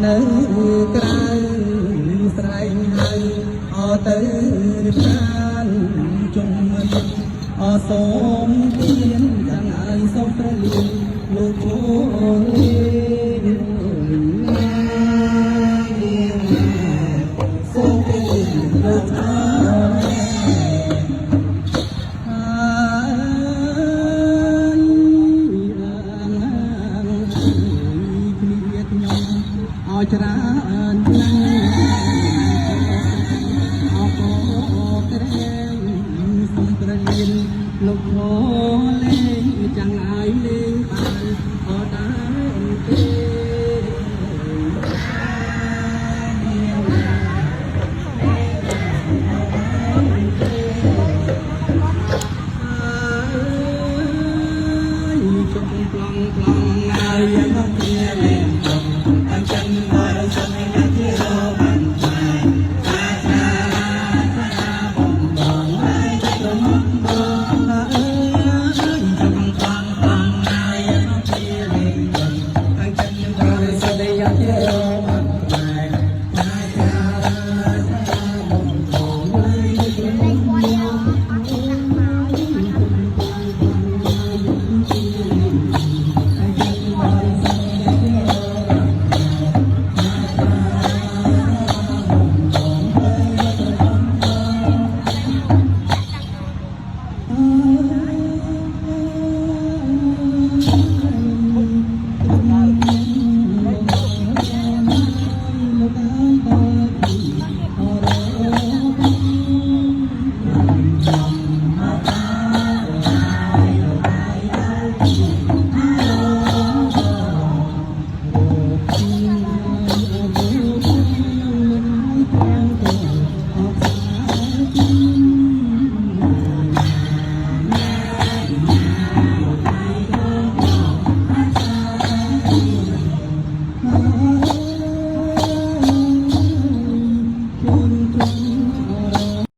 នៅក្រៅស្រែងហើយអត់ទៅខានជុំអសូមទានទាំងឲ្យសុខព្រះលីលោកគូសូមព្រះលីលោកថាច្រើនណាស់អបក្រែងសុំប្រលៀនលោកខលេងចាំងឲ្យលេងបានអត់ដែរទេជុំប្លង់ហើយយ៉ាងគ្នាលេងតាមចិនបរិសុទ្ធនៃជារបានហើយអាសាបំបងហើយទៅមកបងអើយជុំប្លង់ហើយយ៉ាងគ្នាលេង